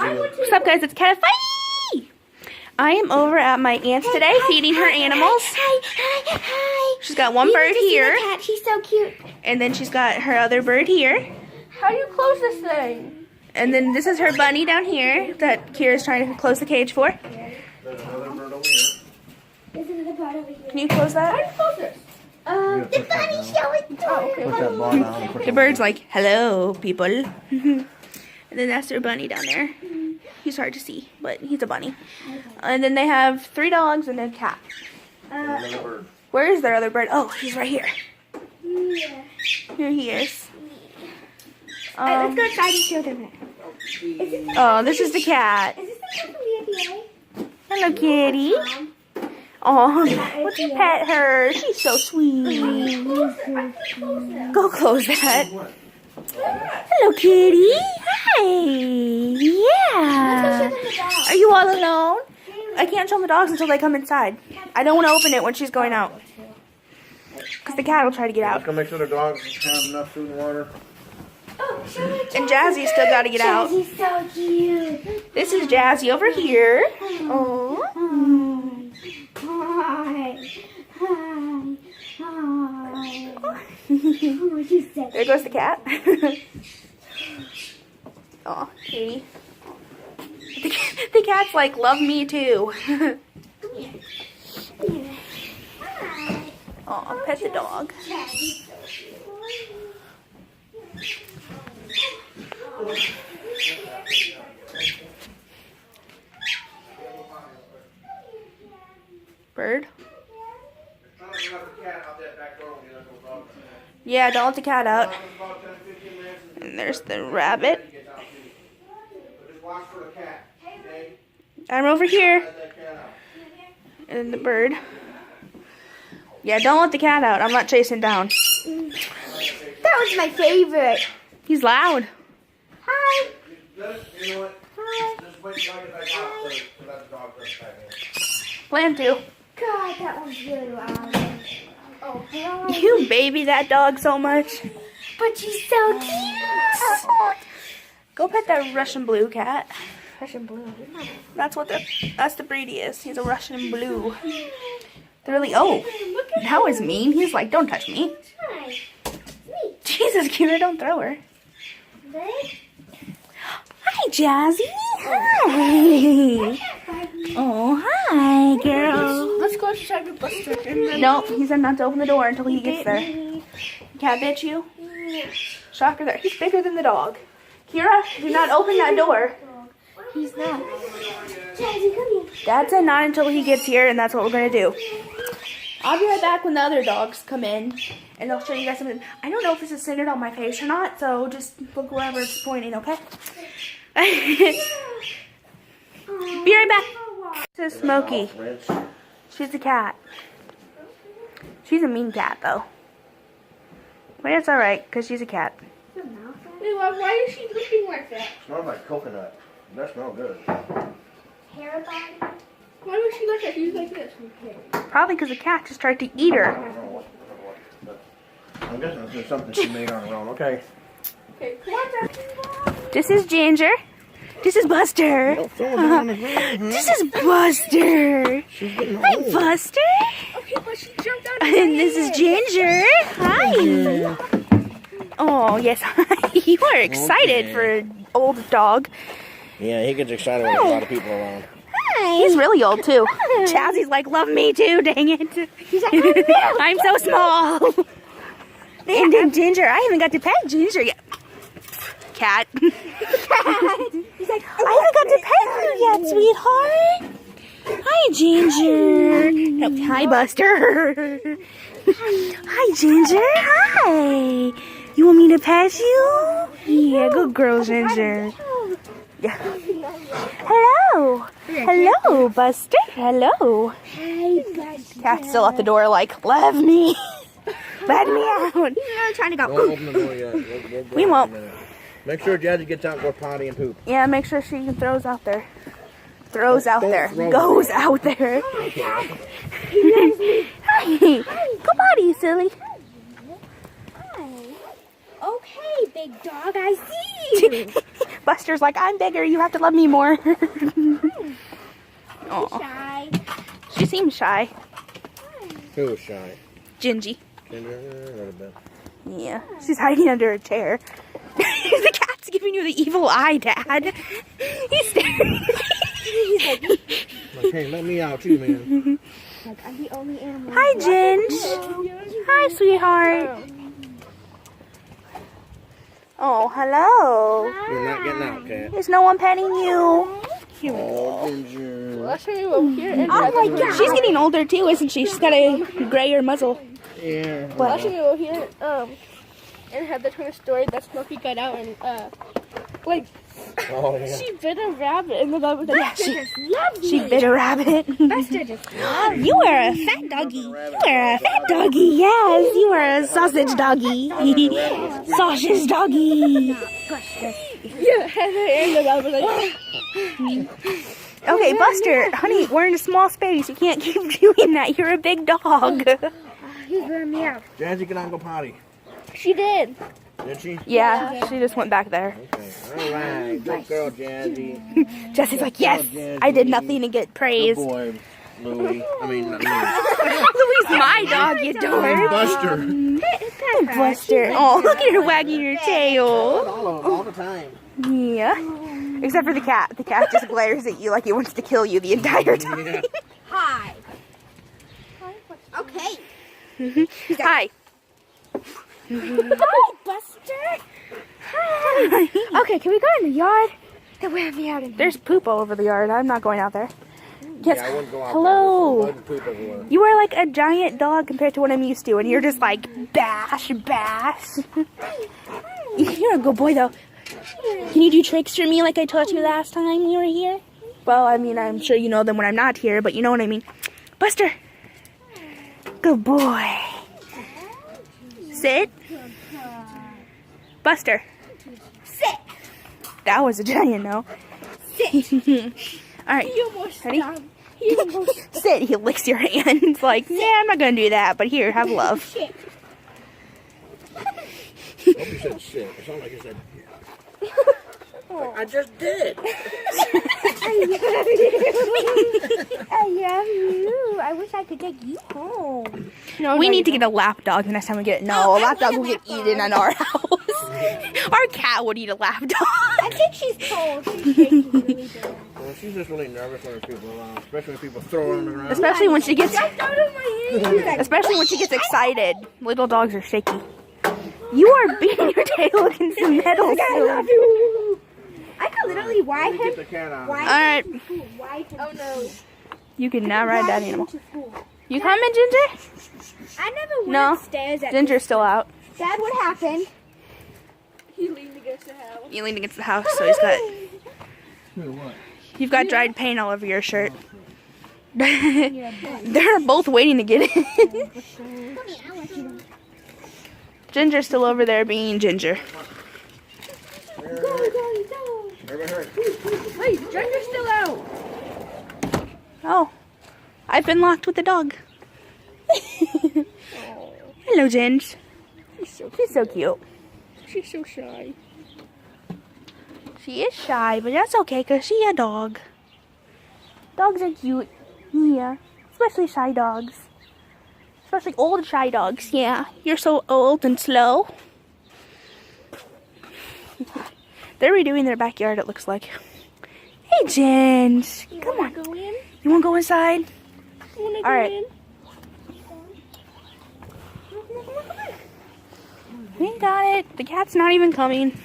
What's up, guys? It's Cat Fight. I am over at my aunt's today, feeding her animals. Hi. She's got one bird here. Cat. She's so cute. And then she's got her other bird here. How do you close this thing? And then this is her bunny down here that Kira's trying to close the cage for. There's another bird over here. This is the part over here. Can you close that? How do you close this? The bunny showing door. Put that ball down. The bird's like, hello, people. And then that's their bunny down there. He's hard to see, but he's a bunny. And then they have 3 dogs and a cat. There's another bird. Where is their other bird? Oh, he's right here. Yeah. Here he is. Let's go outside and show them that. Oh, this is the cat. Is this the one from the APA? Hello, kitty. Oh, would you pet her? She's so sweet. Go close that. Hello, kitty. Hi. Yeah. Are you all alone? I can't show them the dogs until they come inside. I don't want to open it when she's going out. Because the cat will try to get Let's out. go make sure the dogs have enough food and water. And Jazzy's still got to get out. Jazzy's so cute. This is Jazzy over here. Oh. Hi. Hi. Hi. Oh, she's so There goes the cat. Oh, kitty. The cat's like, love me too. Oh, pet the dog. Bird? Yeah, don't let the cat out. And there's the rabbit. I'm over here. And the bird. Yeah, don't let the cat out. I'm not chasing down. That was my favorite. He's loud. Hi. Plan to. God, that was really loud. Oh, hi. You baby that dog so much. But she's so cute. Go pet that Russian blue cat. Russian blue. That's the breed he is. He's a Russian blue. They're really, oh, that was mean. He's like, don't touch me. Hi. Jesus, Kira, don't throw her. Hi, Jazzy. Hi. Oh, hi, girl. Let's go outside with Buster. Nope, he said not to open the door until he gets there. Cat bit you? Shocker there. He's bigger than the dog. Kira, do not open that door. He's not. Jazzy, come here. Dad said not until he gets here, and that's what we're going to do. I'll be right back when the other dogs come in, and I'll show you guys something. I don't know if this is centered on my face or not, so just look wherever it's pointing, okay? Be right back. This is Smokey. She's a cat. She's a mean cat, though. But it's alright, because she's a cat. Wait, why is she looking like that? Smells like coconut. That smells good. Hair body? Why would she look like she's like this? Probably because the cat just tried to eat her. I'm guessing it's something she made on her own. Okay. Okay, come on, This is Ginger. This is Buster. This is Buster. Hi, Buster. Okay, but she jumped out. And this is Ginger. Hi. Oh, yes. You are excited for an old dog. Yeah, he gets excited when there's a lot of people around. He's really old, too. Jazzy's like, love me, too. Dang it. He's like, I'm so small. And then Ginger. I haven't got to pet Ginger yet. Cat. He's like, I haven't got to pet you yet, sweetheart. Hi, Ginger. Oh, hi, Buster. Hi, Ginger. Hi. You want me to pet you? Yeah, good girl, Ginger. Yeah. Hello. Hello, Buster. Hello. hi, Buster. Cat's still at the door like, let me. Let me out. He's really trying to go. Don't open the door yet. We won't. Make sure Jazzy gets out and go potty and poop. Yeah, make sure she throws out there. Throws out Don't there. throw Goes out there. Hi. Go potty, silly. Hi. Okay, big dog, I see you. Buster's like, I'm bigger, you have to love me more. Aw. Shy. She seems shy. Who was shy? Gingy. Ginger? A little bit. Yeah, she's hiding under a chair. The cat's giving you the evil eye, Dad. He's staring. He's like, Hey, let me out too, man. Like, I'm the only animal. hi, Ginge. Hi, sweetheart. Oh, hello. You're not getting out, cat. Is no one petting you? Oh, Ginger. I'll show you over here. And oh my God. She's getting older too, isn't she? She's got a grayer muzzle. Yeah. I'll show you over here. And had the twin story that Smokey got out and like Oh, yeah. she bit a rabbit and then I was like, Yeah, she bit a rabbit. Buster just loves You are a fat doggy. You are a fat doggy. Yes, you are a sausage doggy. Sausage doggy. yeah, and the rabbit like Okay, Buster, honey, we're in a small space. You can't keep doing that. You're a big dog. he's running me out. Jazzy, get on, go potty. She did. Did she? Yeah, she just went back there. Okay. All right. Good girl, Jazzy. Jesse's like, yes, I did nothing to get Good praise. boy, Louie. I mean, not Louie. Louie's my dog, you dork. Buster. Buster. Oh, look at her wagging her tail. All the time. Yeah. Except for the cat. The cat just glares at you like he wants to kill you the entire time. Yeah. Hi. Okay. Hi. Hi, Buster. Hi. Okay, can we go in the yard? Then we'll be out in There's poop all over the yard. I'm not going out there. Yes. Yeah, I wouldn't go out Hello. there. There's poop everywhere. You are like a giant dog compared to what I'm used to, and you're just like bash, bash. You're a good boy though. Can you do tricks for me like I taught you last time you were here? Well, I mean, I'm sure you know them when I'm not here, but you know what I mean. Buster. Good boy. Sit. Buster. Sit. That was a giant no. Sit. All right. You almost Ready? stopped. You almost Sit. He licks your hand. It's like, yeah, I'm not going to do that, but here, have love. shit. I hope you said shit. It sounded like you said yeah. I just did. I love you. I wish I could take you home. No, We need to get a lap dog the next time we get it. No, a lap dog will get eaten in our house. Our cat would eat a lap I dog. think she's cold. She's shaking really bad. Well, she's just really nervous when there's people around, especially when people throw her on the ground. Especially when she gets, Out of my hand. especially when she gets excited. Little dogs are shaky. You are beating your tail against the metal. I love you. I could literally ride Get him. the cat out. All right, Oh no. you can now ride that animal. You coming, Ginger? I never went No. upstairs at Ginger's still out. Dad, what happened? He leaned against the house. You leaned against the house, so he's got. What? You've got dried paint all over your shirt. They're both waiting to get in. Ginger's still over there being Ginger. Wait, Ginger's still out. Oh, I've been locked with the dog. Hello, Ginge. She's so cute. She's so shy. She is shy, but that's okay because she's a dog. Dogs are cute. Yeah, especially shy dogs. Especially old shy dogs. Yeah, you're so old and slow. They're redoing their backyard, it looks like. Hey, Ginge. Come on. Go in? You want to go inside? Wanna All go right. in? We got it. The cat's not even coming.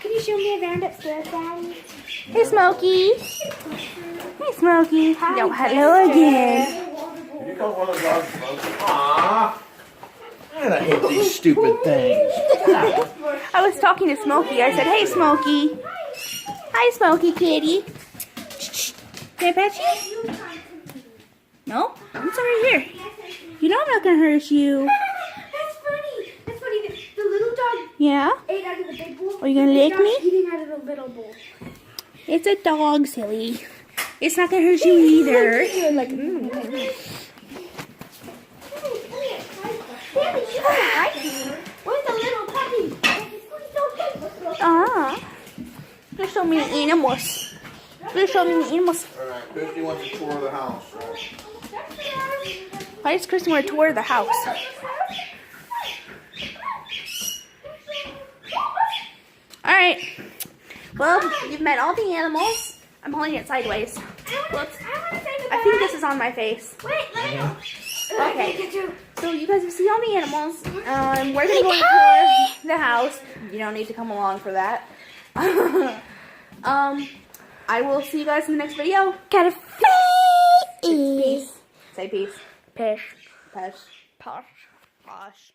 Can you show me around upstairs, Daddy? Hey, Smokey. Hey, Smokey. Yo, hello again. Did you call one of the dogs Smokey? Aww. Man, I hate these stupid things. I was talking to Smokey. I said, hey, Smokey. Hi, Smokey kitty. Can I pet you? No? I'm sorry, here. You know I'm not going to hurt you. That's funny. That's funny. The little dog Yeah? ate out of the big bowl. Are you gonna lick The dog's me? eating out of the little bowl. It's a dog, silly. It's not going to hurt you either. You're like, Daddy, you don't like me. Where's Please show me the animals. Please show me the animals. Alright, Christy wants a tour of the house, right? Why does Kristen want to tour the house? Alright. Well, you've met all the animals. I'm holding it sideways. Whoops. I think this is on my face. Wait, let me. Okay. So you guys have seen all the animals. We're going to go tour the house. You don't need to come along for that. I will see you guys in the next video. Gotta Peace. Say peace. Pish. Pesh. Posh. Posh.